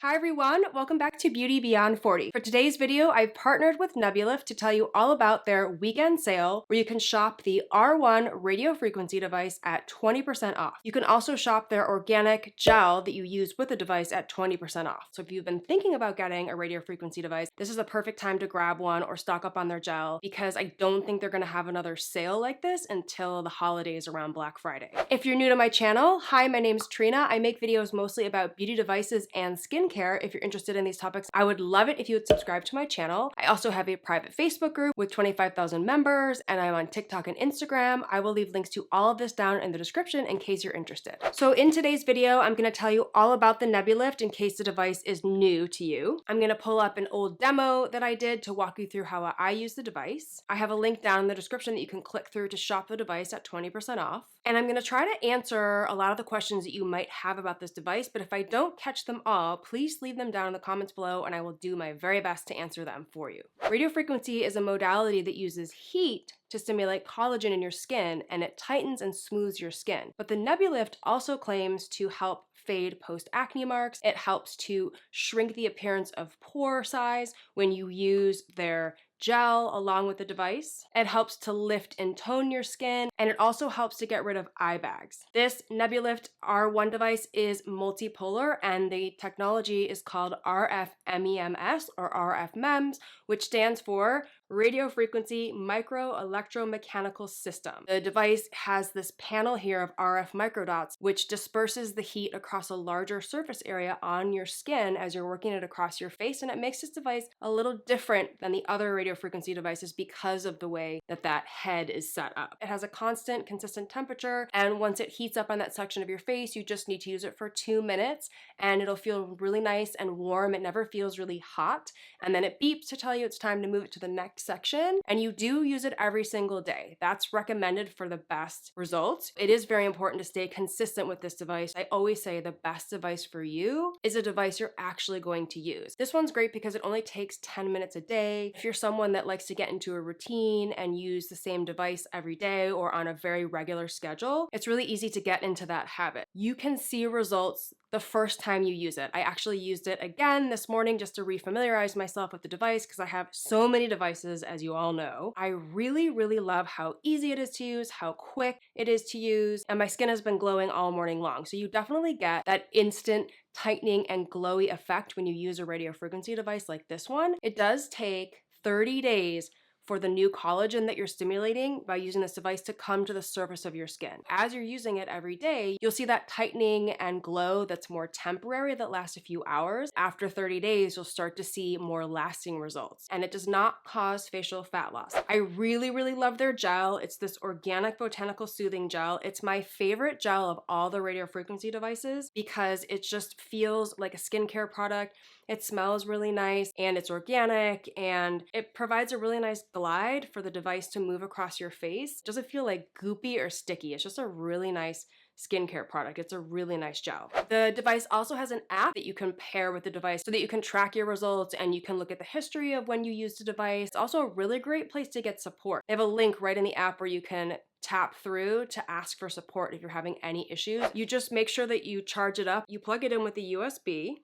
Hi everyone, welcome back to Beauty Beyond 40. For today's video, I've partnered with Nebulyft to tell you all about their weekend sale where you can shop the R1 radio frequency device at 20% off. You can also shop their organic gel that you use with the device at 20% off. So if you've been thinking about getting a radio frequency device, this is the perfect time to grab one or stock up on their gel because I don't think they're going to have another sale like this until the holidays around Black Friday. If you're new to my channel, hi, my name's Trina. I make videos mostly about beauty devices and skincare. If you're interested in these topics, I would love it if you would subscribe to my channel. I also have a private Facebook group with 25,000 members, and I'm on TikTok and Instagram. I will leave links to all of this down in the description in case you're interested. So in today's video, I'm going to tell you all about the Nebulyft in case the device is new to you. I'm going to pull up an old demo that I did to walk you through how I use the device. I have a link down in the description that you can click through to shop the device at 20% off. And I'm going to try to answer a lot of the questions that you might have about this device, but if I don't catch them all, please leave them down in the comments below and I will do my very best to answer them for you. Radiofrequency is a modality that uses heat to stimulate collagen in your skin, and it tightens and smooths your skin. But the Nebulyft also claims to help fade post-acne marks. It helps to shrink the appearance of pore size when you use their gel along with the device. It helps to lift and tone your skin, and it also helps to get rid of eye bags. This Nebulyft R1 device is multipolar, and the technology is called RF MEMS or RF MEMS, which stands for Radio Frequency Micro Electromechanical System. The device has this panel here of RF microdots, which disperses the heat across a larger surface area on your skin as you're working it across your face, and it makes this device a little different than the other radio frequency devices because of the way that that head is set up. It has a constant, consistent temperature, and once it heats up on that section of your face, you just need to use it for 2 minutes, and it'll feel really nice and warm. It never feels really hot, and then it beeps to tell you it's time to move it to the next section, and you do use it every single day. That's recommended for the best results. It is very important to stay consistent with this device. I always say the best device for you is a device you're actually going to use. This one's great because it only takes 10 minutes a day. If you're someone that likes to get into a routine and use the same device every day or on a very regular schedule, it's really easy to get into that habit. You can see results the first time you use it. I actually used it again this morning just to refamiliarize myself with the device because I have so many devices, as you all know. I really, really love how easy it is to use, how quick it is to use, and my skin has been glowing all morning long. So you definitely get that instant tightening and glowy effect when you use a radio frequency device like this one. It does take 30 days for the new collagen that you're stimulating by using this device to come to the surface of your skin. As you're using it every day, you'll see that tightening and glow that's more temporary that lasts a few hours. After 30 days, you'll start to see more lasting results, and it does not cause facial fat loss. I really, really love their gel. It's this organic botanical soothing gel. It's my favorite gel of all the radio frequency devices because it just feels like a skincare product. It smells really nice, and it's organic, and it provides a really nice glide for the device to move across your face. It doesn't feel like goopy or sticky. It's just a really nice skincare product. It's a really nice gel. The device also has an app that you can pair with the device so that you can track your results and you can look at the history of when you used the device. It's also a really great place to get support. They have a link right in the app where you can tap through to ask for support if you're having any issues. You just make sure that you charge it up. You plug it in with the USB,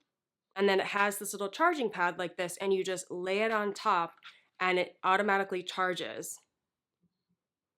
and then it has this little charging pad like this, and you just lay it on top and it automatically charges.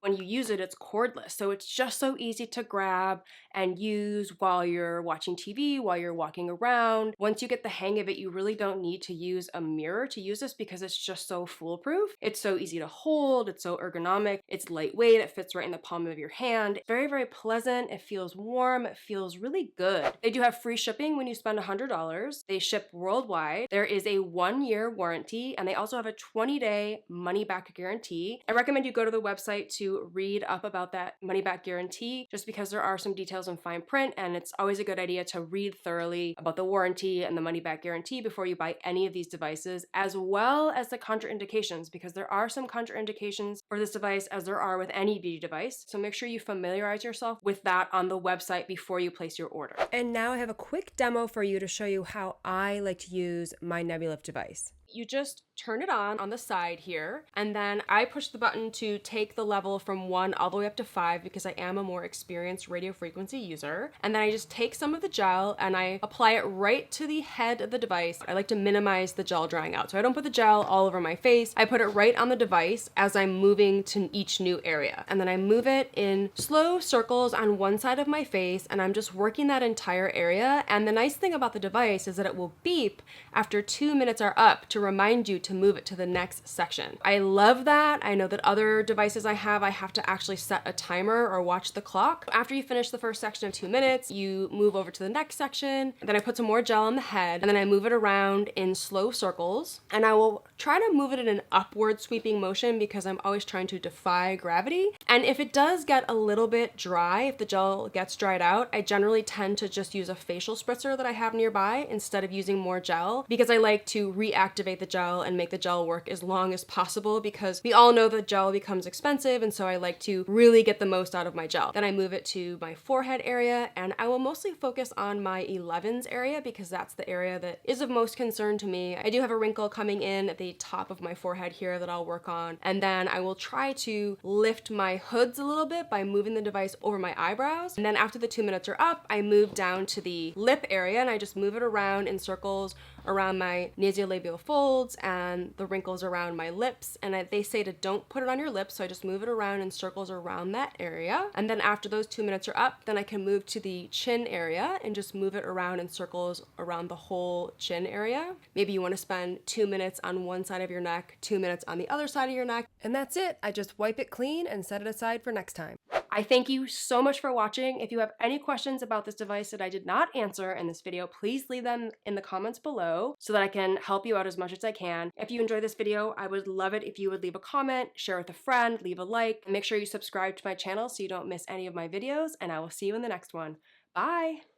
When you use it, it's cordless. So it's just so easy to grab and use while you're watching TV, while you're walking around. Once you get the hang of it, you really don't need to use a mirror to use this because it's just so foolproof. It's so easy to hold. It's so ergonomic. It's lightweight. It fits right in the palm of your hand. Very, very pleasant. It feels warm. It feels really good. They do have free shipping when you spend $100. They ship worldwide. There is a 1-year warranty, and they also have a 20-day money-back guarantee. I recommend you go to the website to read up about that money-back guarantee just because there are some details in fine print, and it's always a good idea to read thoroughly about the warranty and the money-back guarantee before you buy any of these devices, as well as the contraindications, because there are some contraindications for this device as there are with any beauty device. So make sure you familiarize yourself with that on the website before you place your order. And now I have a quick demo for you to show you how I like to use my Nebulyft device. You just turn it on the side here, and then I push the button to take the level from 1 all the way up to 5 because I am a more experienced radio frequency user. And then I just take some of the gel and I apply it right to the head of the device. I like to minimize the gel drying out, so I don't put the gel all over my face. I put it right on the device as I'm moving to each new area. And then I move it in slow circles on one side of my face, and I'm just working that entire area. And the nice thing about the device is that it will beep after 2 minutes are up to remind you to move it to the next section. I love that. I know that other devices I have to actually set a timer or watch the clock. After you finish the first section of 2 minutes, you move over to the next section. Then I put some more gel on the head, and then I move it around in slow circles. And I will try to move it in an upward sweeping motion because I'm always trying to defy gravity. And if it does get a little bit dry, if the gel gets dried out, I generally tend to just use a facial spritzer that I have nearby instead of using more gel, because I like to reactivate the gel and make the gel work as long as possible, because we all know that gel becomes expensive, and so I like to really get the most out of my gel. Then I move it to my forehead area, and I will mostly focus on my 11s area because that's the area that is of most concern to me. I do have a wrinkle coming in at the top of my forehead here that I'll work on, and then I will try to lift my hoods a little bit by moving the device over my eyebrows. And then after the 2 minutes are up, I move down to the lip area, and I just move it around in circles around my nasolabial folds and the wrinkles around my lips. And they say to don't put it on your lips, so I just move it around in circles around that area. And then after those 2 minutes are up, then I can move to the chin area and just move it around in circles around the whole chin area. Maybe you want to spend 2 minutes on one side of your neck, 2 minutes on the other side of your neck. And that's it. I just wipe it clean and set it aside for next time. I thank you so much for watching. If you have any questions about this device that I did not answer in this video, please leave them in the comments below so that I can help you out as much as I can. If you enjoyed this video, I would love it if you would leave a comment, share with a friend, leave a like, and make sure you subscribe to my channel so you don't miss any of my videos, and I will see you in the next one. Bye!